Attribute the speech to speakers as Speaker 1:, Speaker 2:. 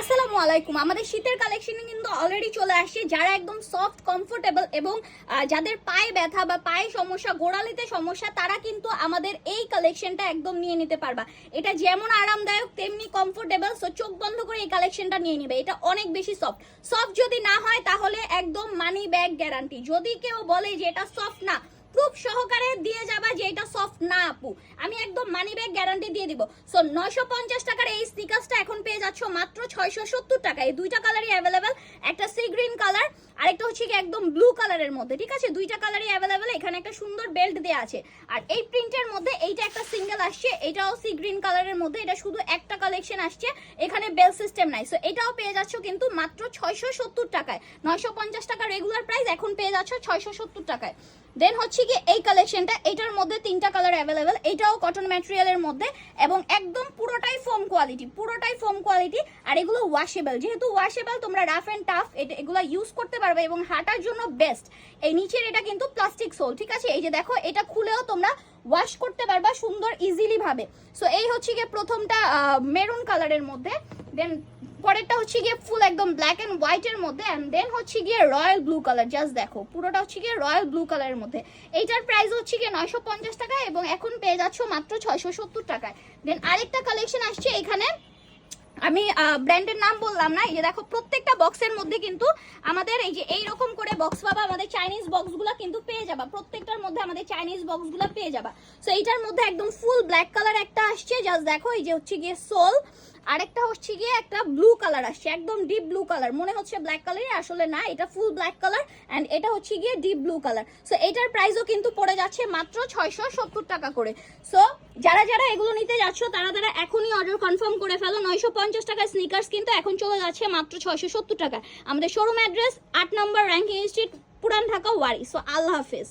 Speaker 1: আসসালামু আলাইকুম। আমাদের শীতের কালেকশনে কিন্তু অলরেডি চলে আসছে। যারা একদম সফট কমফোর্টেবল এবং যাদের পায়ে ব্যথা বা পায়ে সমস্যা, গোড়ালিতে সমস্যা, তারা কিন্তু আমাদের এই কালেকশনটা একদম নিয়ে নিতে পারবা। এটা যেমন আরামদায়ক তেমনি কমফোর্টেবল। সো চোখ বন্ধ করে এই কালেকশনটা নিয়ে নিবে। এটা অনেক বেশি সফট। সফট যদি না হয় তাহলে একদম মানি ব্যাগ গ্যারান্টি। যদি কেউ বলে যে এটা সফট না, প্রুফ সহকারে দিয়ে যাবা যে এটা সফট না আপু, আমি একদম মানি ব্যাগ গ্যারান্টি দিয়ে দিব। সো 950 টাকার এই স্নিকার্সটা এখন পেয়ে যাচ্ছ মাত্র 670 টাকায়। দুইটা কালারই অ্যাভেলেবেল, একটা সি গ্রিন কালার আর একটা হচ্ছে কি একদম ব্লু কালারের মধ্যে। ঠিক আছে, দুইটা কালারই অ্যাভেলেবেল। এখানে একটা সুন্দর বেল্ট দেওয়া আছে। আর এই প্রিন্টের মধ্যে এইটা একটা সিঙ্গেল আসছে, এটাও সি গ্রিন কালারের মধ্যে। এটা শুধু একটা কালেকশন আসছে, এখানে বেল সিস্টেম নাই। সো এটাও পেয়ে যাচ্ছ কিন্তু মাত্র 670 টাকায়। 950 টাকা রেগুলার প্রাইস, এখন পেয়ে যাচ্ছ 670 টাকায়। দেন হচ্ছে কি এই কালেকশনটা, এটার মধ্যে তিনটা কালার অ্যাভেলেবেল। এটাও কটন ম্যাটেরিয়ালের মধ্যে এবং একদম পুরোটাই ফোম কোয়ালিটি, পুরোটাই ফোম কোয়ালিটি। আর এগুলো ওয়াশেবল, যেহেতু ওয়াশেবল তোমরা রাফ এন্ড টাফ এগুলো ইউজ করতে পারবে এবং হাঁটার জন্য বেস্ট। এই নিচের এটা কিন্তু প্লাস্টিক সোল, ঠিক আছে। এই যে দেখো, এটা খুলেও তোমরা ওয়াশ করতে পারবা সুন্দর ইজিলি ভাবে। সো এই হচ্ছে গিয়ে প্রথমটা মেরুন কালারের মধ্যে। দেন পরেরটা হচ্ছে গিয়ে ফুল একদম ব্ল্যাক এন্ড হোয়াইট এর মধ্যে। এন্ড দেন হচ্ছে গিয়ে রয়্যাল ব্লু কালার। জাস্ট দেখো, পুরোটা হচ্ছে গিয়ে রয়্যাল ব্লু কালারের মধ্যে। এইটার প্রাইস হচ্ছে গিয়ে 950 টাকা এবং এখন পেয়ে যাচ্ছ মাত্র 670 টাকায়। দেন আরেকটা কালেকশন আসছে এখানে, আমি ব্র্যান্ডের নাম বললাম না। এই যে দেখো, প্রত্যেকটা বক্সের মধ্যে কিন্তু আমাদের এই যে এইরকম করে বক্স পাবা। আমাদের চাইনিজ বক্সগুলো কিন্তু পেয়ে যাবা, প্রত্যেকটার মধ্যে আমাদের চাইনিজ বক্সগুলো পেয়ে যাবা। সো এইটার মধ্যে একদম ফুল ব্ল্যাক কালার একটা আসছে। জাস্ট দেখো, এই যে হচ্ছে গিয়ে সোল। আরেকটা হচ্ছে গিয়ে একটা ব্লু কালার আসছে, একদম ডিপ ব্লু কালার। মনে হচ্ছে ব্ল্যাক কালারই, আসলে না, এটা ফুল ব্ল্যাক কালার। অ্যান্ড এটা হচ্ছে গিয়ে ডিপ ব্লু কালার। সো এটার প্রাইসও কিন্তু পড়ে যাচ্ছে মাত্র 670 টাকা করে। সো যারা যারা এগুলো নিতে যাচ্ছ তারা তারা এখনই অর্ডার কনফার্ম করে ফেলো। 950 টাকার স্নিকার্স কিন্তু এখন চলে যাচ্ছে মাত্র 670 টাকা। আমাদের শোরুম অ্যাড্রেস 8 নম্বর র্যাঙ্কিং স্ট্রিট, পুরান ঢাকা, ওয়ারি। সো আল্লাহ হাফেজ।